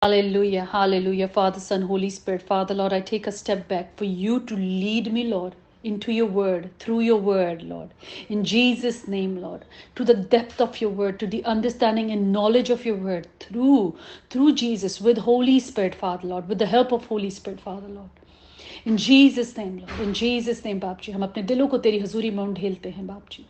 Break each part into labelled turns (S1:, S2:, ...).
S1: Hallelujah, hallelujah. Father, Son, Holy Spirit. Father, Lord, I take a step back for you to lead me, Lord, into your word, through your word, Lord. In Jesus' name, Lord, to the depth of your word, to the understanding and knowledge of your word, through Jesus, with Holy Spirit, Father, Lord, with the help of Holy Spirit, Father, Lord. In Jesus' name, Lord, in Jesus' name, बाप जी, हम अपने दिलों को तेरी हजूरी में ढेलते हैं, बाप जी,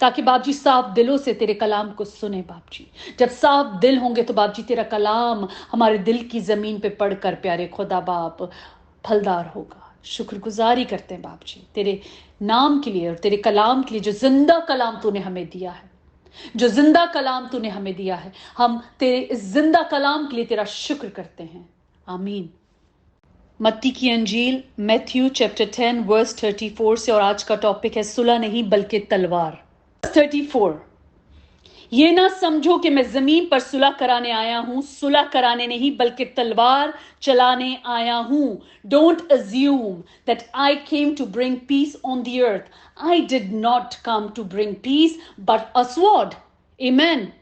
S1: ताकि बाप जी साफ दिलों से तेरे कलाम को सुने, बाप जी। जब साफ दिल होंगे तो बाप जी तेरा कलाम हमारे दिल की जमीन पे पढ़कर प्यारे खुदा बाप फलदार होगा। शुक्रगुजारी करते हैं बाप जी तेरे नाम के लिए और तेरे कलाम के लिए, जो जिंदा कलाम तूने हमें दिया है, जो जिंदा कलाम तूने हमें दिया है। हम तेरे इस जिंदा कलाम के लिए तेरा शुक्र करते हैं। आमीन। मत्ती की अंजील मैथ्यू चैप्टर 10 वर्स 34 से, और आज का टॉपिक है सुलह नहीं बल्कि तलवार। 34, ये ना समझो कि मैं जमीन पर सुलह कराने आया हूं, सुलह कराने नहीं बल्कि तलवार चलाने आया हूं। Don't assume that I came to bring peace on the earth, I did not come to bring peace but a sword. Amen.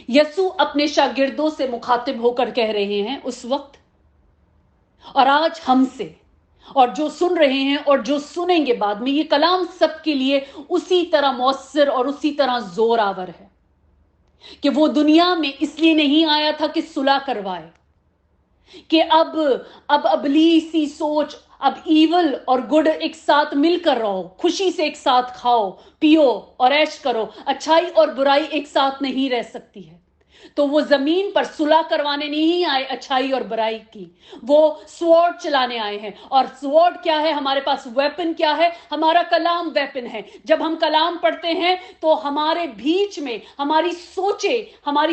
S1: Yesu अपने शागिर्दों से मुखातिब होकर कह रहे हैं उस वक्त और आज हमसे, और जो सुन रहे हैं और जो सुनेंगे बाद में, ये कलाम सबके लिए उसी तरह मौसर और उसी तरह जोर आवर है कि वो दुनिया में इसलिए नहीं आया था कि सुलह करवाए, कि अब अबलीसी सोच, अब ईवल और गुड एक साथ मिलकर रहो, खुशी से एक साथ खाओ पियो और ऐश करो। अच्छाई और बुराई एक साथ नहीं रह सकती है। तो वो जमीन पर सुलह करवाने नहीं आए अच्छाई और बुराई की, वो स्वॉर्ड चलाने आए हैं। और स्वॉर्ड क्या है? हमारे पास वेपन क्या है? हमारा कलाम वेपन है। जब हम कलाम पढ़ते हैं तो हमारे बीच में हमारी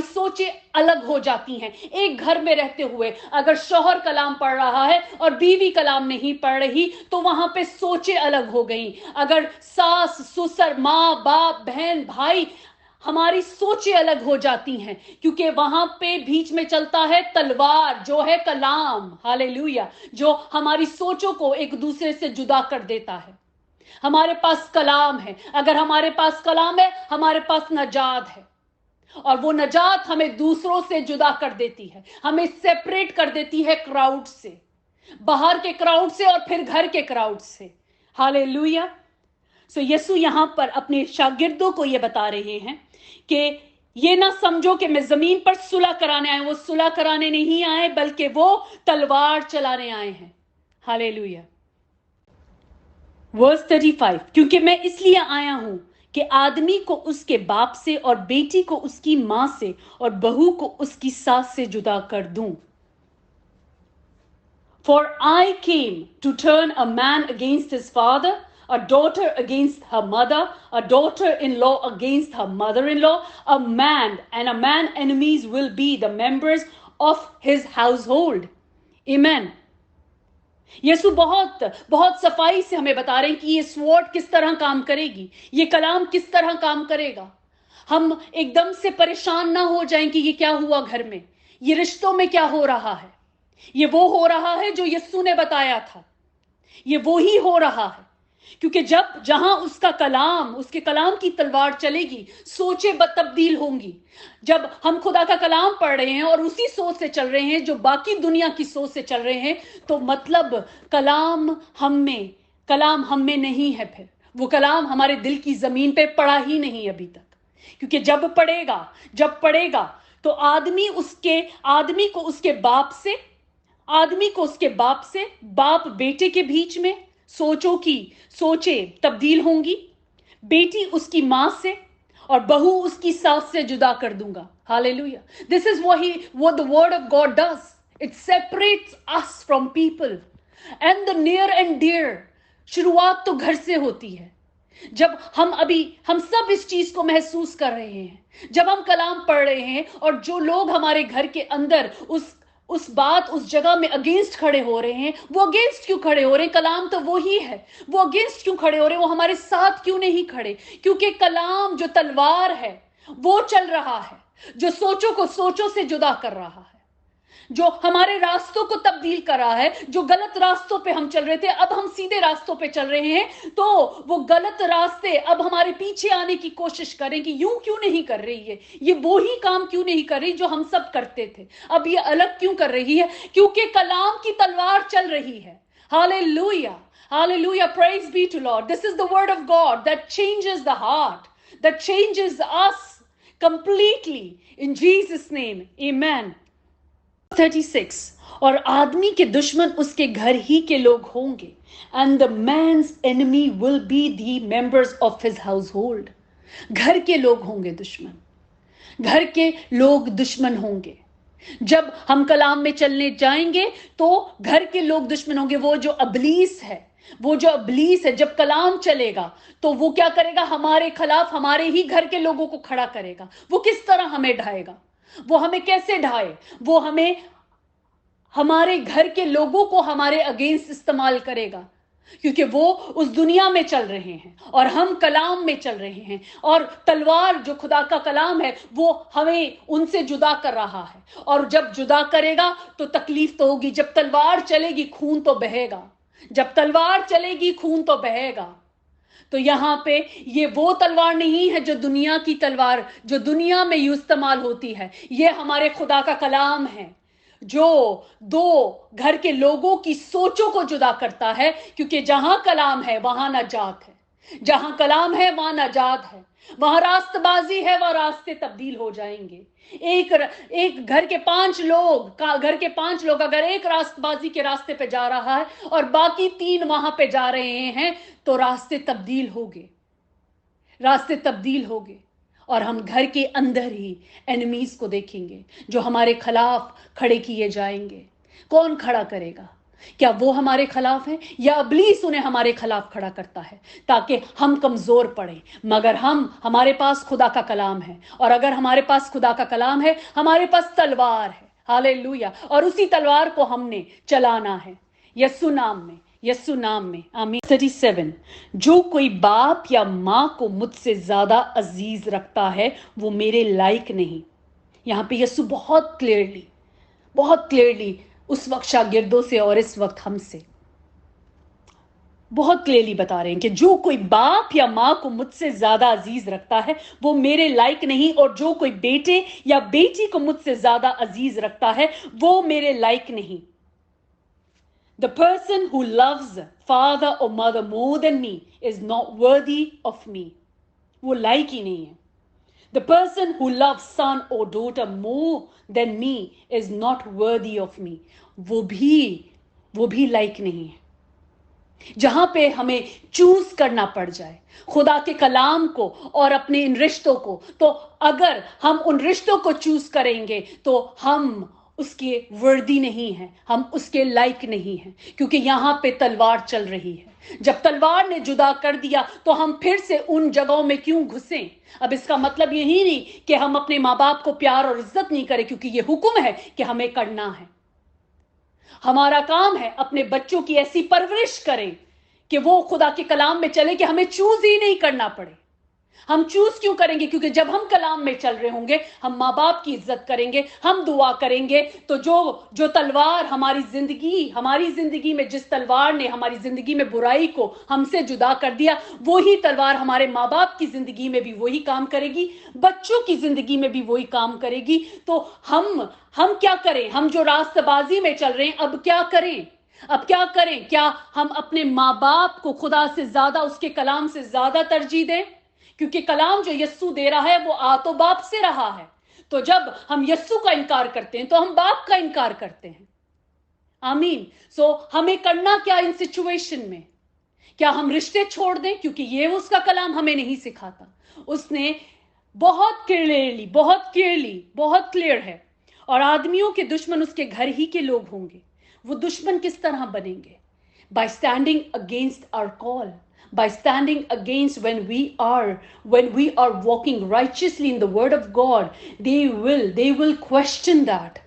S1: सोचें अलग हो जाती हैं। एक घर में रहते हुए अगर शौहर कलाम पढ़ रहा है और बीवी कलाम नहीं पढ़ रही तो वहां पे सोचें अलग हो गई। अगर सास ससुर माँ बाप बहन भाई, हमारी सोचें अलग हो जाती हैं, क्योंकि वहां पे बीच में चलता है तलवार जो है कलाम। हालेलुया। जो हमारी सोचों को एक दूसरे से जुदा कर देता है। हमारे पास कलाम है। अगर हमारे पास कलाम है हमारे पास नजात है, और वो नजात हमें दूसरों से जुदा कर देती है, हमें सेपरेट कर देती है क्राउड से, बाहर के क्राउड से और फिर घर के क्राउड से। हालेलुया। सो यसु यहां पर अपने शागिर्दों को यह बता रहे हैं कि ये ना समझो कि मैं जमीन पर सुलह कराने आए। वो सुलह कराने नहीं आए बल्कि वो तलवार चलाने आए हैं। हालेलुया। वर्स 35, क्योंकि मैं इसलिए आया हूं कि आदमी को उसके बाप से और बेटी को उसकी मां से और बहू को उसकी सास से जुदा कर दूं। For I came to turn a man against his father, a daughter against her mother, a daughter-in-law against her mother-in-law, a man enemies will be the members of his household. Amen. यीशु बहुत बहुत सफाई से हमें बता रहे हैं कि ये स्वॉर्ड किस तरह काम करेगी, ये कलाम किस तरह काम करेगा। हम एकदम से परेशान ना हो जाएं कि ये क्या हुआ घर में, ये रिश्तों में क्या हो रहा है। ये वो हो रहा है जो यीशु ने बताया था, ये वो ही हो रहा है। क्योंकि जहां उसके कलाम की तलवार चलेगी, सोचें तब्दील होंगी। जब हम खुदा का कलाम पढ़ रहे हैं और उसी सोच से चल रहे हैं जो बाकी दुनिया की सोच से चल रहे हैं, तो मतलब कलाम हम में नहीं है। फिर वो कलाम हमारे दिल की जमीन पे पड़ा ही नहीं अभी तक। क्योंकि जब पड़ेगा तो आदमी को उसके बाप से, बाप बेटे के बीच में सोचें तब्दील होंगी। बेटी उसकी मां से और बहू उसकी सास से जुदा कर दूंगा। Hallelujah. This is what the word of God does. It separates us from people and the near and dear. शुरुआत तो घर से होती है। जब हम सब इस चीज को महसूस कर रहे हैं, जब हम कलाम पढ़ रहे हैं और जो लोग हमारे घर के अंदर उस जगह में अगेंस्ट खड़े हो रहे हैं, वो अगेंस्ट क्यों खड़े हो रहे हैं? कलाम तो वो ही है। वो अगेंस्ट क्यों खड़े हो रहे हैं? वो हमारे साथ क्यों नहीं खड़े? क्योंकि कलाम जो तलवार है वो चल रहा है, जो सोचों को सोचों से जुदा कर रहा है। جو ہمارے راستوں کو تبدیل کر رہا ہے. جو غلط راستوں پہ ہم چل رہے تھے اب ہم سیدھے راستوں پہ چل رہے ہیں, تو وہ غلط راستے اب ہمارے پیچھے آنے کی کوشش کریں کہ یوں کیوں نہیں کر رہی ہے, یہ وہی کام کیوں نہیں کر رہی جو ہم سب کرتے تھے, اب یہ الگ کیوں کر رہی ہے, کیونکہ کلام کی تلوار چل رہی ہے. Hallelujah. Hallelujah. Praise be to Lord. This is the word of God that changes the heart, that changes us completely. In Jesus' name. Amen. 36. اور آدمی کے دشمن اس کے گھر ہی کے لوگ ہوں گے. And the man's enemy will be the members of his household. گھر کے لوگ ہوں گے دشمن. گھر کے لوگ دشمن ہوں گے. جب ہم کلام میں چلنے جائیں گے تو گھر کے لوگ دشمن ہوں گے. وہ جو ابلیس ہے جب کلام چلے گا تو وہ کیا کرے گا, ہمارے خلاف ہمارے ہی گھر کے لوگوں کو کھڑا کرے گا. وہ کس طرح ہمیں ڈھائے گا, وہ ہمیں کیسے ڈھائے, وہ ہمیں ہمارے گھر کے لوگوں کو ہمارے اگینسٹ استعمال کرے گا, کیونکہ وہ اس دنیا میں چل رہے ہیں اور ہم کلام میں چل رہے ہیں, اور تلوار جو خدا کا کلام ہے وہ ہمیں ان سے جدا کر رہا ہے. اور جب جدا کرے گا تو تکلیف تو ہوگی. جب تلوار چلے گی خون تو بہے گا, جب تلوار چلے گی خون تو بہے گا. تو یہاں پہ یہ وہ تلوار نہیں ہے جو دنیا کی تلوار جو دنیا میں یوں استعمال ہوتی ہے. یہ ہمارے خدا کا کلام ہے جو دو گھر کے لوگوں کی سوچوں کو جدا کرتا ہے, کیونکہ جہاں کلام ہے وہاں نجات ہے, جہاں کلام ہے وہاں نجات ہے, وہاں راست بازی ہے, وہاں راستے تبدیل ہو جائیں گے. ایک گھر کے پانچ لوگ اگر ایک راست بازی کے راستے پہ جا رہا ہے اور باقی 3 وہاں پہ جا رہے ہیں تو راستے تبدیل ہوگے. اور ہم گھر کے اندر ہی اینیمیز کو دیکھیں گے جو ہمارے خلاف کھڑے کیے جائیں گے. کون کھڑا کرے گا؟ کیا وہ ہمارے خلاف ہیں یا ابلیس انہیں ہمارے خلاف کھڑا کرتا ہے تاکہ ہم کمزور پڑیں؟ مگر ہمارے پاس خدا کا کلام ہے, اور اگر ہمارے پاس خدا کا کلام ہے ہمارے پاس تلوار ہے. ہالےلویا. اور اسی تلوار کو ہم نے چلانا ہے یسوع نام میں. آمین. 37. جو کوئی باپ یا ماں کو مجھ سے زیادہ عزیز رکھتا ہے وہ میرے لائق نہیں. یہاں پہ یسوع بہت کلیئرلی اس وقت شاگردوں سے اور اس وقت ہم سے بہت کلیئرلی بتا رہے ہیں کہ جو کوئی باپ یا ماں کو مجھ سے زیادہ عزیز رکھتا ہے وہ میرے لائق نہیں, اور جو کوئی بیٹے یا بیٹی کو مجھ سے زیادہ عزیز رکھتا ہے وہ میرے لائق نہیں. The person who loves father or mother more than me is not worthy of me. وہ لائق ہی نہیں ہے. The person who loves son or daughter more than me is not worthy of me. وہ بھی لائق نہیں ہے. جہاں پہ ہمیں چوز کرنا پڑ جائے خدا کے کلام کو اور اپنے ان رشتوں کو, تو اگر ہم ان رشتوں کو چوز کریں گے تو ہم اس کے وردی نہیں ہیں, ہم اس کے لائق نہیں ہیں, کیونکہ یہاں پہ تلوار چل رہی ہے. جب تلوار نے جدا کر دیا تو ہم پھر سے ان جگہوں میں کیوں گھسیں؟ اب اس کا مطلب یہی نہیں کہ ہم اپنے ماں باپ کو پیار اور عزت نہیں کریں, کیونکہ یہ حکم ہے کہ ہمیں کرنا ہے. ہمارا کام ہے اپنے بچوں کی ایسی پرورش کریں کہ وہ خدا کے کلام میں چلے کہ ہمیں چوز ہی نہیں کرنا پڑے. ہم چوز کیوں کریں گے؟ کیونکہ جب ہم کلام میں چل رہے ہوں گے ہم ماں باپ کی عزت کریں گے, ہم دعا کریں گے, تو جو تلوار ہماری زندگی میں جس تلوار نے ہماری زندگی میں برائی کو ہم سے جدا کر دیا وہی تلوار ہمارے ماں باپ کی زندگی میں بھی وہی کام کرے گی, بچوں کی زندگی میں بھی وہی کام کرے گی. تو ہم کیا کریں؟ ہم جو راست بازی میں چل رہے ہیں اب کیا کریں؟ کیا ہم اپنے ماں باپ کو خدا سے زیادہ, اس کے کلام سے زیادہ ترجیح دیں؟ کیونکہ کلام جو یسوع دے رہا ہے وہ تو باپ سے رہا ہے. تو جب ہم یسوع کا انکار کرتے ہیں تو ہم باپ کا انکار کرتے ہیں. آمین. سو ہمیں کرنا کیا ان سچویشن میں؟ کیا ہم رشتے چھوڑ دیں؟ کیونکہ یہ اس کا کلام ہمیں نہیں سکھاتا. اس نے بہت کلیئر ہے. اور آدمیوں کے دشمن اس کے گھر ہی کے لوگ ہوں گے. وہ دشمن کس طرح بنیں گے؟ By standing against our call, by standing against when we are walking righteously in the word of God, they will question that.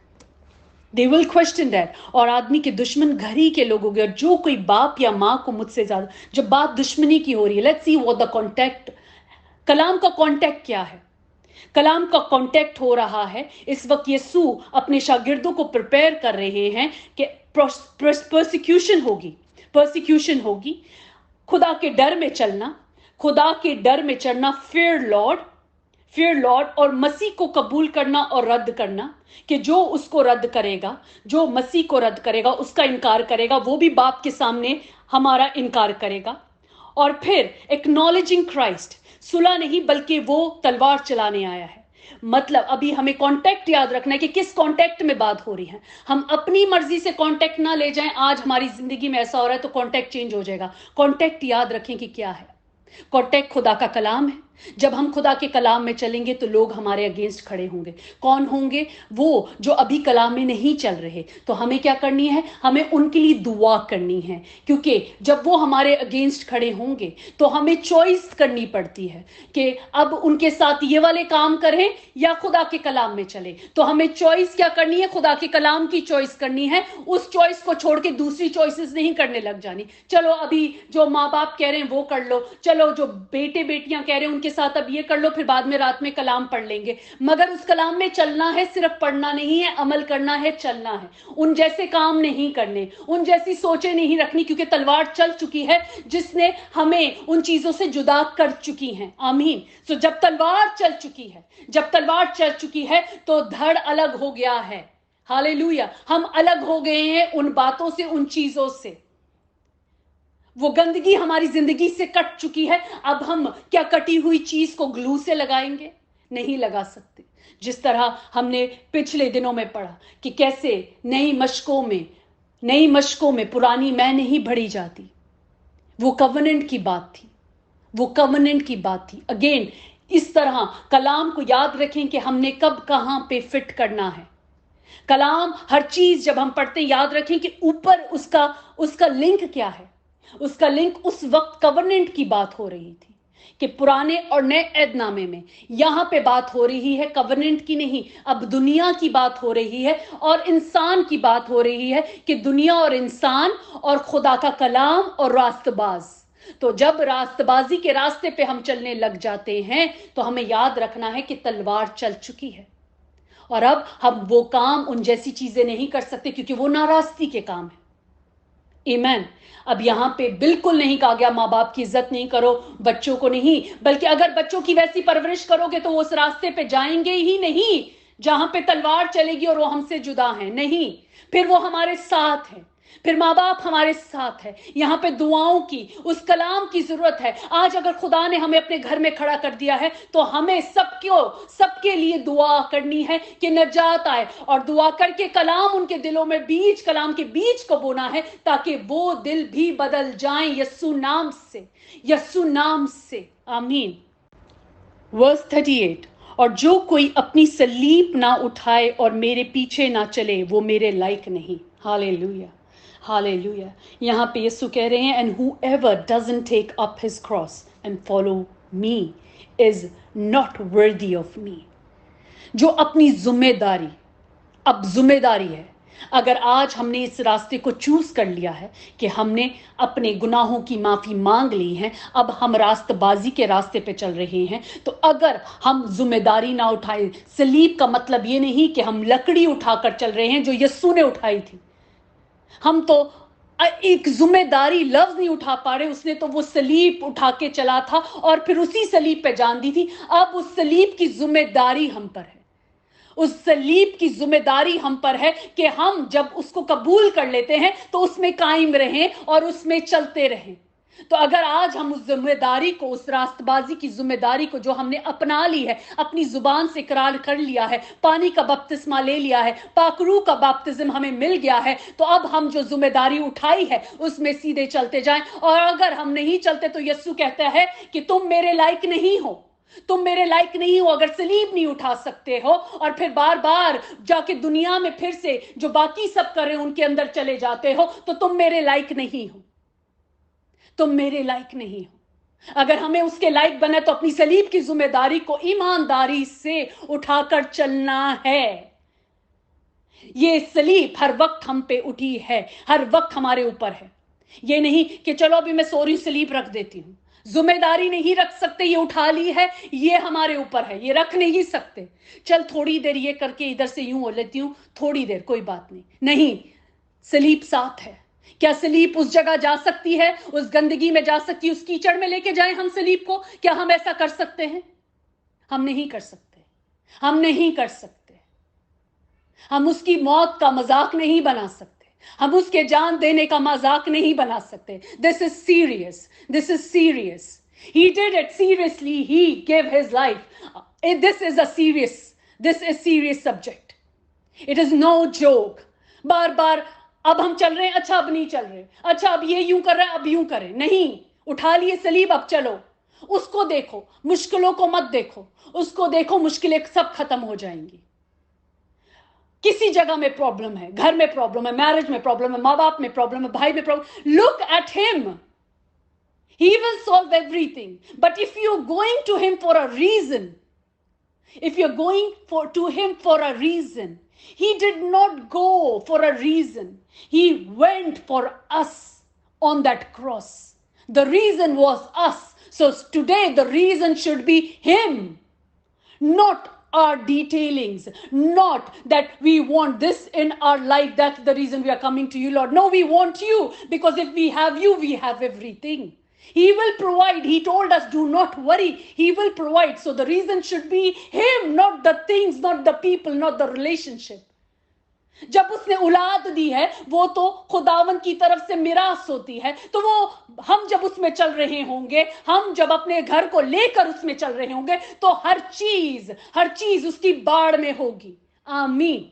S1: اور آدمی کے دشمن گھر ہی کے لوگ ہوں گے. اور جو کوئی باپ یا ماں کو مجھ سے زیادہ, جب بات دشمنی کی ہو رہی ہے, let's see what the context, کلام کا کانٹیکٹ کیا ہے. कलाम का कांटेक्ट हो रहा है। इस वक्त यीशु अपने शागिर्दों को प्रिपेयर कर रहे हैं कि परसिक्यूशन होगी। खुदा के डर में चलना, खुदा के डर में चलना, फियर लॉर्ड, और मसीह को कबूल करना और रद्द करना, कि जो उसको रद्द करेगा, जो मसीह को रद्द करेगा, उसका इनकार करेगा, वो भी बाप के सामने हमारा इनकार करेगा। और फिर एक्नॉलेजिंग क्राइस्ट, सुलह नहीं बल्कि वो तलवार चलाने आया है। मतलब अभी हमें कांटेक्ट याद रखना है कि किस कांटेक्ट में बात हो रही है। हम अपनी मर्जी से कांटेक्ट ना ले जाएं। आज हमारी जिंदगी में ऐसा हो रहा है तो कांटेक्ट चेंज हो जाएगा। कांटेक्ट याद रखें कि क्या है। कांटेक्ट खुदा का कलाम है। जब हम खुदा के कलाम में चलेंगे तो लोग हमारे अगेंस्ट खड़े होंगे। कौन होंगे? वो जो अभी कलाम में नहीं चल रहे। तो हमें क्या करनी है? हमें उनके लिए दुआ करनी है, क्योंकि जब वो हमारे अगेंस्ट खड़े होंगे तो हमें चॉइस करनी पड़ती है कि अब उनके साथ ये वाले काम करें या खुदा के कलाम में चले। तो हमें चॉइस क्या करनी है? खुदा के कलाम की चॉइस करनी है। उस चॉइस को छोड़ के दूसरी चॉइसेस नहीं करने लग जानी। चलो अभी जो माँ बाप कह रहे हैं वो कर लो, चलो जो बेटे बेटियां कह रहे हैं उनके साथ अब ये कर लो, फिर बाद में रात में कलाम पढ़ लेंगे। मगर उस कलाम में चलना है, सिर्फ पढ़ना नहीं है, अमल करना है, चलना है। उन जैसे काम नहीं करने, उन जैसी सोचें नहीं रखनी, क्योंकि तलवार चल चुकी है जिसने हमें उन चीजों से जुदा कर चुकी है। आमीन। तो जब तलवार चल चुकी है तो धड़ अलग हो गया है। हालेलुया। हम अलग हो गए हैं उन बातों से, उन चीजों से। वो गंदगी हमारी जिंदगी से कट चुकी है। अब हम क्या कटी हुई चीज को ग्लू से लगाएंगे? नहीं लगा सकते। जिस तरह हमने पिछले दिनों में पढ़ा कि कैसे नई मशकों में पुरानी मैं नहीं भरी जाती। वो कवनेंट की बात थी। अगेन इस तरह कलाम को याद रखें कि हमने कब कहां पे फिट करना है। कलाम हर चीज जब हम पढ़ते याद रखें कि ऊपर उसका लिंक क्या है। उसका लिंक उस वक्त कवनेंट की बात हो रही थी कि पुराने और नए ऐदनामे में। यहां पे बात हो रही है कवनेंट की नहीं, अब दुनिया की बात हो रही है और इंसान की बात हो रही है कि दुनिया और इंसान और खुदा का कलाम और रास्तबाज। तो जब रास्तबाजी के रास्ते पे हम चलने लग जाते हैं तो हमें याद रखना है कि तलवार चल चुकी है और अब हम वो काम, उन जैसी चीजें नहीं कर सकते, क्योंकि वो नाराजगी के काम है। आमीन। अब यहां पे बिल्कुल नहीं कहा गया माँ बाप की इज्जत नहीं करो, बच्चों को नहीं, बल्कि अगर बच्चों की वैसी परवरिश करोगे तो वो उस रास्ते पे जाएंगे ही नहीं जहां पे तलवार चलेगी और वो हमसे जुदा है। नहीं, फिर वो हमारे साथ है, फिर माँ बाप हमारे साथ है। यहां पे दुआओं की, उस कलाम की जरूरत है। आज अगर खुदा ने हमें अपने घर में खड़ा कर दिया है तो हमें सबके लिए दुआ करनी है कि नजात आए, और दुआ करके कलाम उनके दिलों में कलाम के बीज को बोना है, ताकि वो दिल भी बदल जाएं यस्सु नाम से। आमीन। वर्स 38, और जो कोई अपनी सलीब ना उठाए और मेरे पीछे ना चले वो मेरे लायक नहीं। हालेलुया। यहां पे यीशु कह रहे हैं, and whoever doesn't take up his cross and follow me is not worthy of me। जो अपनी जिम्मेदारी है। अगर आज हमने इस रास्ते को चूज कर लिया है कि हमने अपने गुनाहों की माफी मांग ली है, अब हम रास्तबाजी के रास्ते पे चल रहे हैं, तो अगर हम जिम्मेदारी ना उठाए, सलीब का मतलब ये नहीं कि हम लकड़ी उठाकर चल रहे हैं जो यीशु ने उठाई थी। हम तो एक जिम्मेदारी लफ्ज नहीं उठा पा रहे। उसने तो वो सलीब उठा के चला था और फिर उसी सलीब पे जान दी थी। अब उस सलीब की जिम्मेदारी हम पर है। उस सलीब की जिम्मेदारी हम पर है कि हम जब उसको कबूल कर लेते हैं तो उसमें कायम रहें और उसमें चलते रहें। तो अगर आज हम उस जिम्मेदारी को, उस रास्तबाजी की जिम्मेदारी को जो हमने अपना ली है, अपनी जुबान से इकरार कर लिया है, पानी का बपतिस्मा ले लिया है, पाकरू का बपतिस्म हमें मिल गया है, तो अब हम जो जिम्मेदारी उठाई है उसमें सीधे चलते जाएं। और अगर हम नहीं चलते तो यीशु कहता है कि तुम मेरे लायक नहीं हो, अगर सलीब नहीं उठा सकते हो और फिर बार बार जाके दुनिया में फिर से जो बाकी सब कर रहे हैं उनके अंदर चले जाते हो, तो तुम मेरे लायक नहीं हो। अगर हमें उसके लायक बना तो अपनी सलीब की जिम्मेदारी को ईमानदारी से उठाकर चलना है। ये सलीब हर वक्त हम पे उठी है, हर वक्त हमारे ऊपर है। ये नहीं कि चलो अभी मैं सोरी सलीब रख देती हूं, जिम्मेदारी नहीं रख सकते, ये उठा ली है, ये हमारे ऊपर है, ये रख नहीं सकते। चल थोड़ी देर ये करके इधर से यूं हो लेती हूं, थोड़ी देर, कोई बात नहीं, सलीब साथ है। क्या सलीब उस जगह जा सकती है, उस गंदगी में जा सकती है, उस कीचड़ में लेके जाएं हम सलीब को? क्या हम ऐसा कर सकते हैं? हम नहीं कर सकते, हम नहीं कर सकते। हम उसकी मौत का मजाक नहीं बना सकते, हम उसके जान देने का मजाक नहीं बना सकते। This is serious, this is serious. He did it seriously, he gave his life. This is serious subject. It is no joke. बार बार अब हम चल रहे हैं, अच्छा अब नहीं चल रहे, अच्छा अब ये यूं कर रहा है, अब यूं करें नहीं। उठा लिए सलीब, अब चलो। उसको देखो, मुश्किलों को मत देखो, उसको देखो, मुश्किलें सब खत्म हो जाएंगी। किसी जगह में प्रॉब्लम है, घर में प्रॉब्लम है, मैरिज में प्रॉब्लम है, माँ बाप में प्रॉब्लम है, भाई में problem, look at him, he will solve everything. But if you're going to him for a reason, if you're going to him for a reason, he did not go for a reason, he went for us on that cross. The reason was us. So today the reason should be him, not our detailings, not that we want this in our life, that's the reason we are coming to you, Lord. No, we want you, because if we have you, we have everything. He will provide. He told us, do not worry, he will provide. So the reason should be him, not the things, not the people, not the relationship. जब उसने औलाद दी है, वो तो खुदावन की तरफ से मिरास होती है, तो वो हम जब उसमें चल रहे होंगे, हम जब अपने घर को लेकर उसमें चल रहे होंगे, तो हर चीज उसकी बाड़ में होगी। आमीन।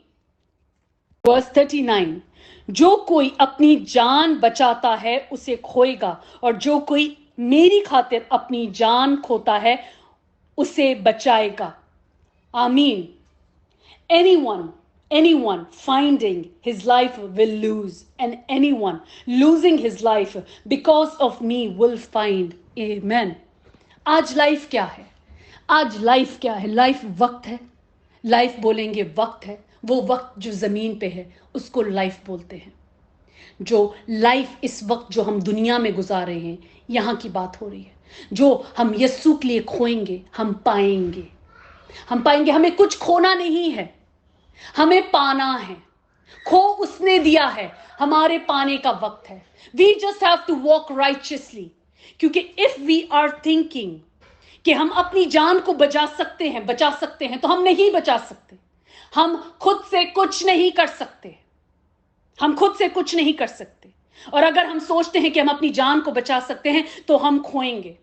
S1: वर्स 39, जो कोई अपनी जान बचाता है उसे खोएगा, और जो कोई मेरी खातिर अपनी जान खोता है उसे बचाएगा। आमीन। Anyone finding his life will lose, and anyone losing his life because of me will find. Amen. आज लाइफ क्या है? आज लाइफ क्या है? लाइफ वक्त है। लाइफ बोलेंगे वक्त है, वो वक्त जो जमीन पे है उसको लाइफ बोलते हैं। जो लाइफ इस वक्त जो हम दुनिया में गुजार रहे हैं, यहां की बात हो रही है। जो हम यस्सु के लिए खोएंगे, हम पाएंगे। हमें कुछ खोना नहीं है, हमें पाना है। खो उसने दिया है, हमारे पाने का वक्त है। We just have to walk righteously, क्योंकि इफ वी आर थिंकिंग कि हम अपनी जान को बचा सकते हैं, तो हम नहीं बचा सकते। हम खुद से कुछ नहीं कर सकते। और अगर हम सोचते हैं कि हम अपनी जान को बचा सकते हैं, तो हम खोएंगे।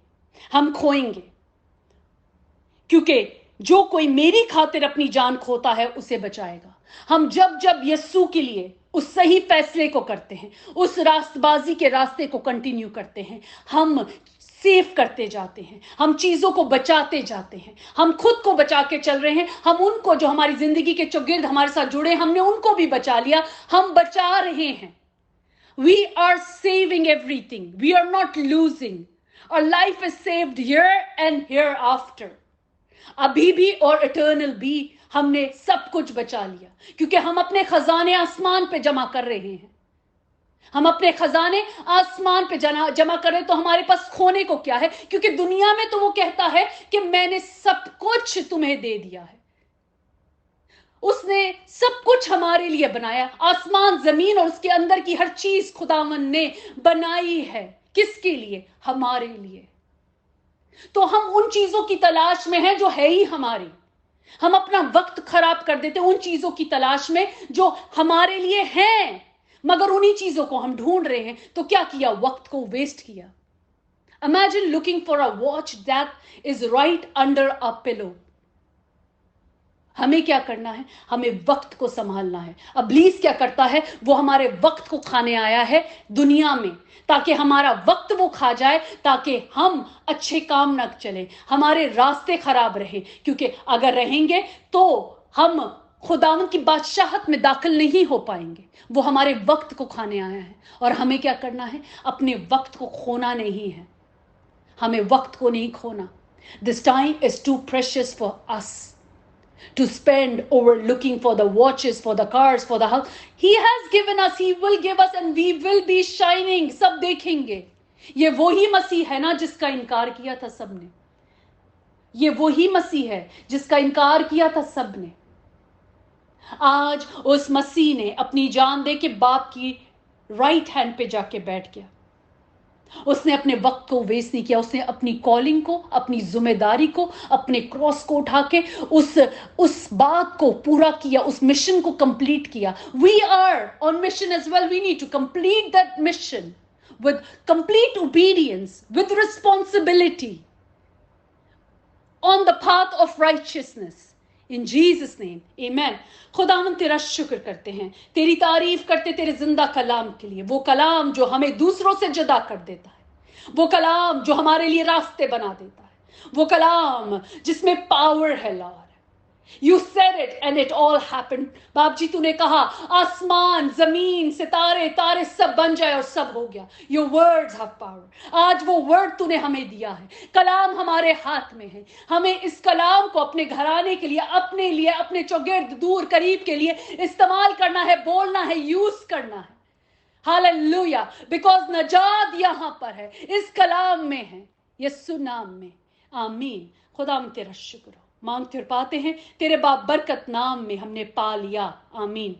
S1: क्योंकि जो कोई मेरी खातिर अपनी जान खोता है उसे बचाएगा। हम जब यस्सु के लिए उस सही फैसले को करते हैं, उस रास्तबाजी के रास्ते को कंटिन्यू करते हैं, हम सेव करते जाते हैं, हम चीजों को बचाते जाते हैं। हम खुद को बचा के चल रहे हैं, हम उनको जो हमारी जिंदगी के चौगिर्द हमारे साथ जुड़े, हमने उनको भी बचा लिया, हम बचा रहे हैं। We are saving everything. We are not losing. Our life is saved here and hereafter. अभी भी और इटर्नल भी हमने सब कुछ बचा लिया, क्योंकि हम अपने खजाने आसमान पे जमा कर रहे हैं। हम अपने खजाने आसमान पे जमा कर रहे हैं, तो हमारे पास खोने को क्या है? क्योंकि दुनिया में तो वो कहता है कि मैंने सब कुछ तुम्हें दे दिया है। उसने सब कुछ हमारे लिए बनाया, आसमान, जमीन और उसके अंदर की हर चीज खुदावन ने बनाई है। किसके लिए? हमारे लिए। तो हम उन चीजों की तलाश में हैं जो है ही हमारी। हम अपना वक्त खराब कर देते उन चीजों की तलाश में जो हमारे लिए हैं, मगर उन्हीं चीजों को हम ढूंढ रहे हैं। तो क्या किया? वक्त को वेस्ट किया। Imagine looking for a watch that is right under a pillow. हमें क्या करना है? हमें वक्त को संभालना है। इब्लीस क्या करता है? वो हमारे वक्त को खाने आया है दुनिया में, ताकि हमारा वक्त वो खा जाए, ताकि हम अच्छे काम न चले, हमारे रास्ते खराब रहे। क्योंकि अगर रहेंगे तो हम खुदावंद की बादशाहत में दाखिल नहीं हो पाएंगे। वो हमारे वक्त को खाने आया है, और हमें क्या करना है? अपने वक्त को खोना नहीं है। हमें वक्त को नहीं खोना। This time is too precious for us to spend over looking for the watches, for the cars, for the house. He has given us, he will give us, and we will be shining. सब देखेंगे। یہ وہی مسیح ہے نا جس کا انکار کیا تھا سب نے. یہ وہی مسیح ہے جس کا انکار کیا تھا سب نے. آج اس مسیح نے اپنی جان دے کے باپ کی رائٹ ہینڈ پہ جا کے بیٹھ گیا. اس نے اپنے وقت کو ویسٹ نہیں کیا. اس نے اپنی کالنگ کو, اپنی ذمہ داری کو, اپنے کراس کو اٹھا کے اس بات کو پورا کیا, اس مشن کو کمپلیٹ کیا. We are on mission as well. We need to complete that mission with complete obedience, with responsibility, on the path of righteousness. In Jesus name, amen. خداوند تیرا شکر کرتے ہیں, تیری تعریف کرتے تیرے زندہ کلام کے لیے. وہ کلام جو ہمیں دوسروں سے جدا کر دیتا ہے, وہ کلام جو ہمارے لیے راستے بنا دیتا ہے, وہ کلام جس میں پاور ہے. Lord, You said it and it all happened. باپ جی تو نے کہا آسمان, زمین, ستارے, تارے سب بن جائے اور سب ہو گیا. Your words have power. آج وہ ورڈ تو نے ہمیں دیا ہے, کلام ہمارے ہاتھ میں ہے. ہمیں اس کلام کو اپنے گھرانے کے لیے, اپنے لیے, اپنے چوگرد دور قریب کے لیے استعمال کرنا ہے, بولنا ہے, یوز کرنا ہے. ہاللویا. بیکاز نجات یہاں پر ہے, اس کلام میں ہے, یسوع نام میں. آمین. خدا ہم تیرا شکر ہو. مانگتے اور پاتے ہیں تیرے باپ برکت نام میں ہم نے پا لیا. آمین.